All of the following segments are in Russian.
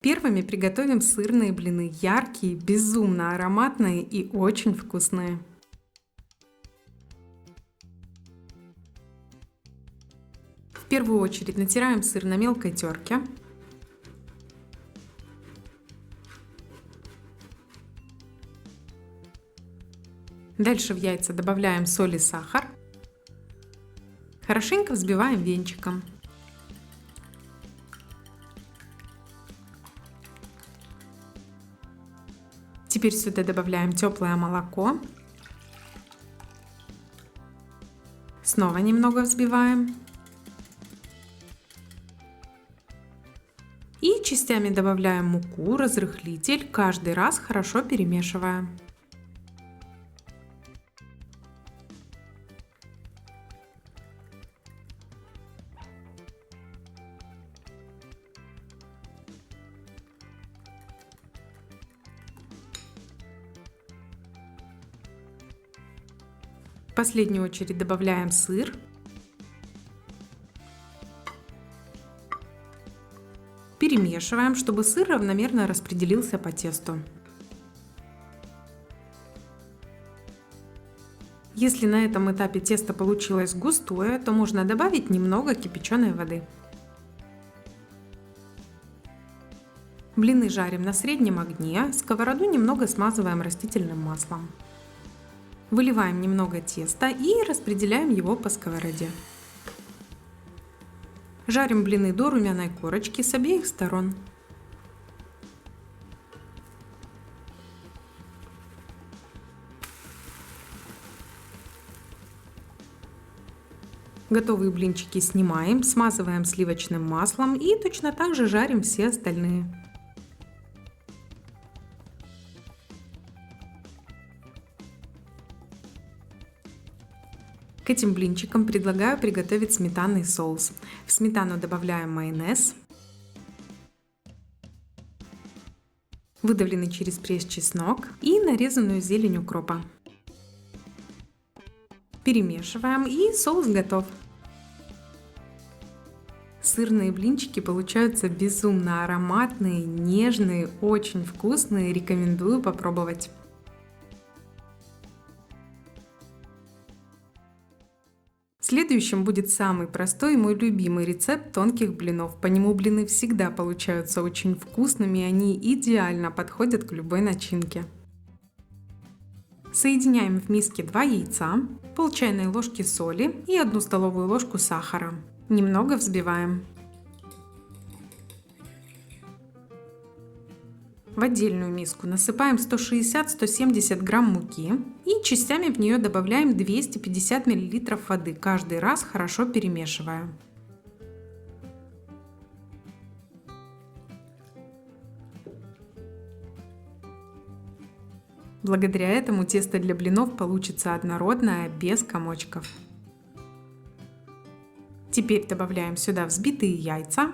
Первыми приготовим сырные блины, яркие, безумно ароматные и очень вкусные. В первую очередь натираем сыр на мелкой терке. Дальше в яйца добавляем соль и сахар. Хорошенько взбиваем венчиком. Теперь сюда добавляем теплое молоко. Снова немного взбиваем. И частями добавляем муку, разрыхлитель, каждый раз хорошо перемешивая. В последнюю очередь добавляем сыр. Перемешиваем, чтобы сыр равномерно распределился по тесту. Если на этом этапе тесто получилось густое, то можно добавить немного кипяченой воды. Блины жарим на среднем огне, сковороду немного смазываем растительным маслом. Выливаем немного теста и распределяем его по сковороде. Жарим блины до румяной корочки с обеих сторон. Готовые блинчики снимаем, смазываем сливочным маслом и точно так же жарим все остальные. К этим блинчикам предлагаю приготовить сметанный соус. В сметану добавляем майонез, выдавленный через пресс чеснок и нарезанную зелень укропа. Перемешиваем и соус готов. Сырные блинчики получаются безумно ароматные, нежные, очень вкусные. Рекомендую попробовать. Следующим будет самый простой и мой любимый рецепт тонких блинов. По нему блины всегда получаются очень вкусными, и они идеально подходят к любой начинке. Соединяем в миске 2 яйца, пол чайной ложки соли и 1 столовую ложку сахара. Немного взбиваем. В отдельную миску насыпаем 160-170 грамм муки и частями в нее добавляем 250 мл воды, каждый раз хорошо перемешивая. Благодаря этому тесто для блинов получится однородное, без комочков. Теперь добавляем сюда взбитые яйца,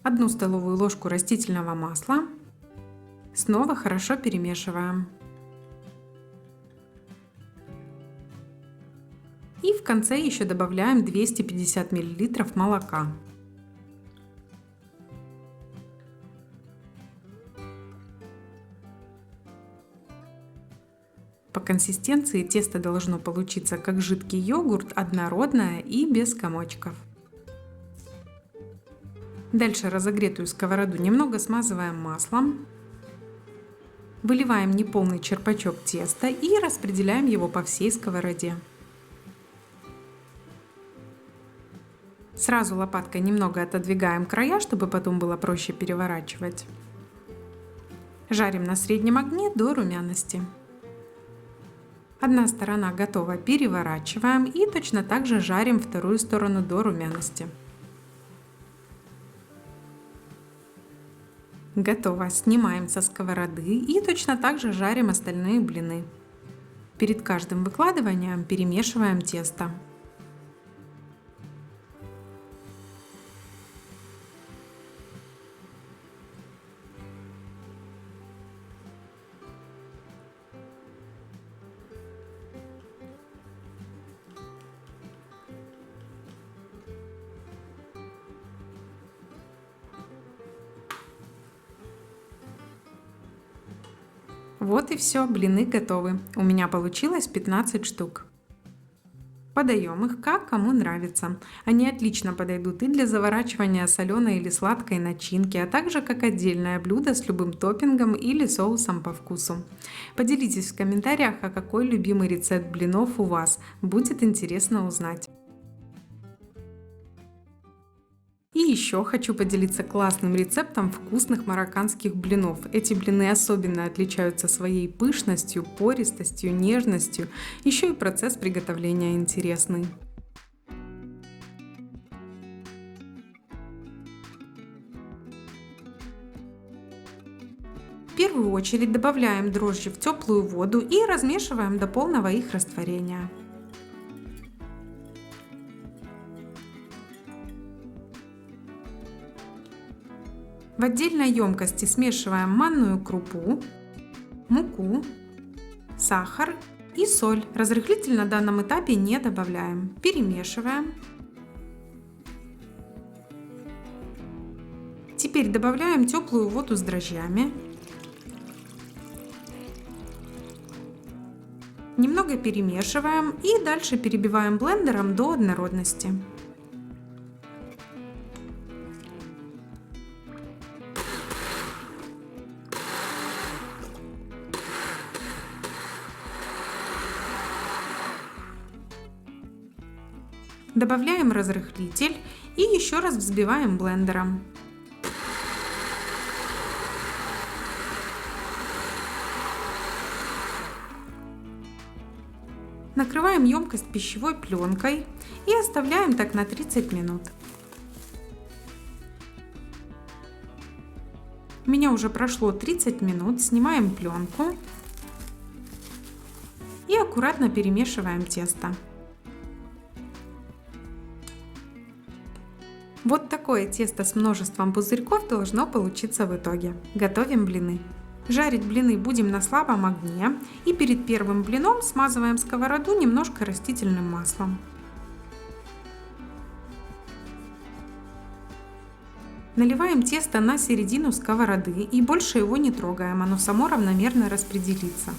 1 столовую ложку растительного масла. Снова хорошо перемешиваем. И в конце еще добавляем 250 мл молока. По консистенции тесто должно получиться как жидкий йогурт, однородное и без комочков. Дальше разогретую сковороду немного смазываем маслом. Выливаем неполный черпачок теста и распределяем его по всей сковороде. Сразу лопаткой немного отодвигаем края, чтобы потом было проще переворачивать. Жарим на среднем огне до румяности. Одна сторона готова, переворачиваем и точно так же жарим вторую сторону до румяности. Готово. Снимаем со сковороды и точно так же жарим остальные блины. Перед каждым выкладыванием перемешиваем тесто. Вот и все, блины готовы. У меня получилось 15 штук. Подаем их как кому нравится. Они отлично подойдут и для заворачивания соленой или сладкой начинки, а также как отдельное блюдо с любым топпингом или соусом по вкусу. Поделитесь в комментариях, а какой любимый рецепт блинов у вас. Будет интересно узнать. И еще хочу поделиться классным рецептом вкусных марокканских блинов. Эти блины особенно отличаются своей пышностью, пористостью, нежностью. Еще и процесс приготовления интересный. В первую очередь добавляем дрожжи в теплую воду и размешиваем до полного их растворения. В отдельной емкости смешиваем манную крупу, муку, сахар и соль. Разрыхлитель на данном этапе не добавляем. Перемешиваем. Теперь добавляем теплую воду с дрожжами. Немного перемешиваем и дальше перебиваем блендером до однородности. Добавляем разрыхлитель и еще раз взбиваем блендером. Накрываем емкость пищевой пленкой и оставляем так на 30 минут. У меня уже прошло 30 минут, снимаем пленку и аккуратно перемешиваем тесто. Вот такое тесто с множеством пузырьков должно получиться в итоге. Готовим блины. Жарить блины будем на слабом огне и перед первым блином смазываем сковороду немножко растительным маслом. Наливаем тесто на середину сковороды и больше его не трогаем, оно само равномерно распределится.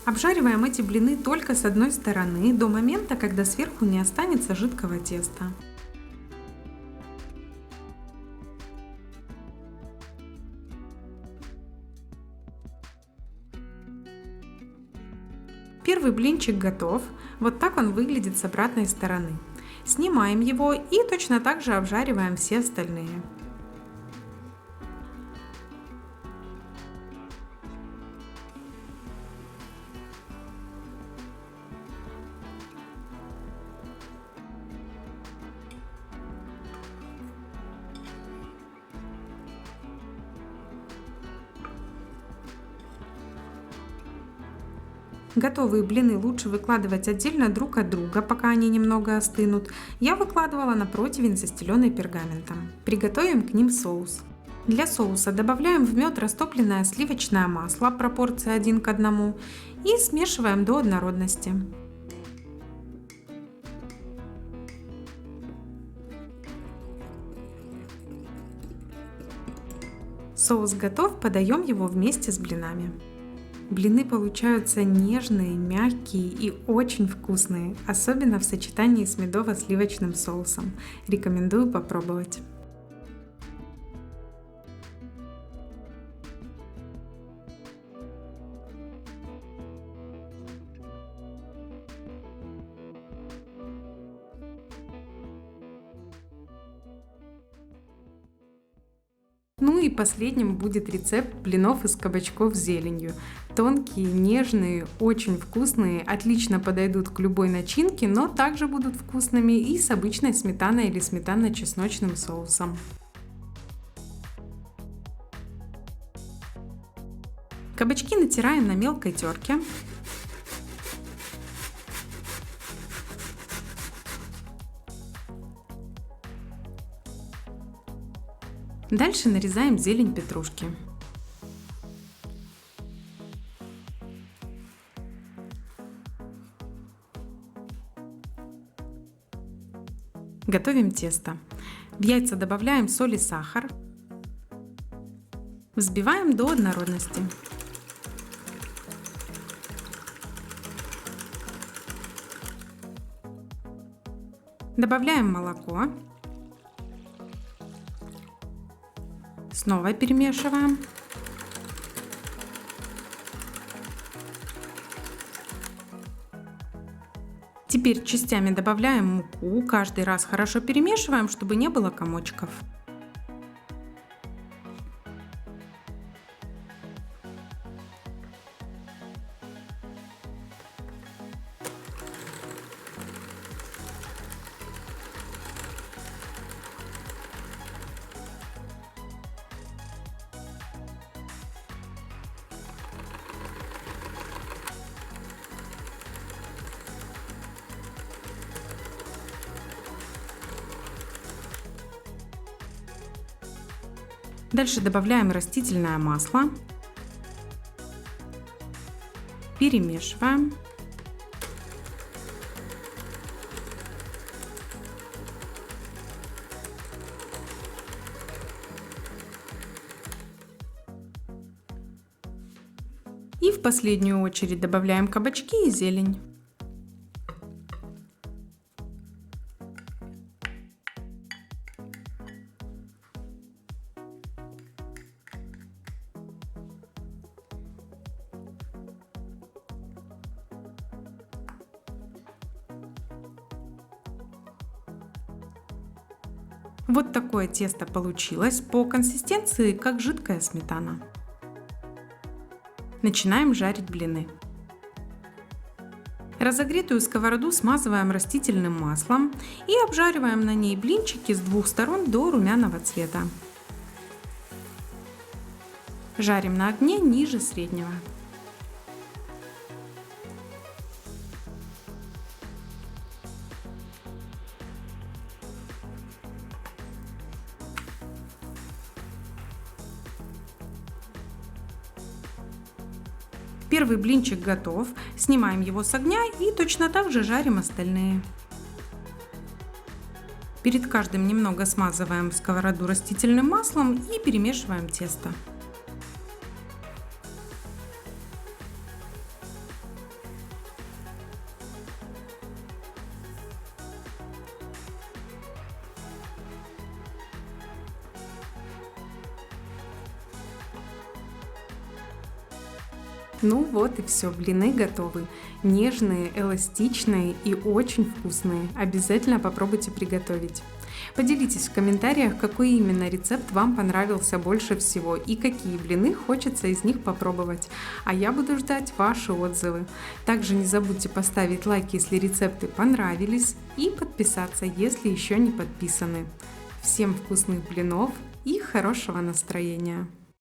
Обжариваем эти блины только с одной стороны до момента, когда сверху не останется жидкого теста. Первый блинчик готов, вот так он выглядит с обратной стороны. Снимаем его и точно так же обжариваем все остальные. Готовые блины лучше выкладывать отдельно друг от друга, пока они немного остынут. Я выкладывала на противень, застеленный пергаментом. Приготовим к ним соус. Для соуса добавляем в мед растопленное сливочное масло, пропорция 1 к 1, и смешиваем до однородности. Соус готов, подаем его вместе с блинами. Блины получаются нежные, мягкие и очень вкусные, особенно в сочетании с медово-сливочным соусом. Рекомендую попробовать. Ну и последним будет рецепт блинов из кабачков с зеленью. Тонкие, нежные, очень вкусные, отлично подойдут к любой начинке, но также будут вкусными и с обычной сметаной или сметанно-чесночным соусом. Кабачки натираем на мелкой терке. Дальше нарезаем зелень петрушки. Готовим тесто. В яйца добавляем соль и сахар. Взбиваем до однородности. Добавляем молоко. Снова перемешиваем. Теперь частями добавляем муку. Каждый раз хорошо перемешиваем, чтобы не было комочков. Дальше добавляем растительное масло, перемешиваем. И в последнюю очередь добавляем кабачки и зелень. Вот такое тесто получилось, по консистенции как жидкая сметана. Начинаем жарить блины. Разогретую сковороду смазываем растительным маслом и обжариваем на ней блинчики с двух сторон до румяного цвета. Жарим на огне ниже среднего. Первый блинчик готов, снимаем его с огня и точно так же жарим остальные. Перед каждым немного смазываем сковороду растительным маслом и перемешиваем тесто. Ну вот и все, блины готовы. Нежные, эластичные и очень вкусные. Обязательно попробуйте приготовить. Поделитесь в комментариях, какой именно рецепт вам понравился больше всего и какие блины хочется из них попробовать. А я буду ждать ваши отзывы. Также не забудьте поставить лайк, если рецепты понравились, и подписаться, если еще не подписаны. Всем вкусных блинов и хорошего настроения!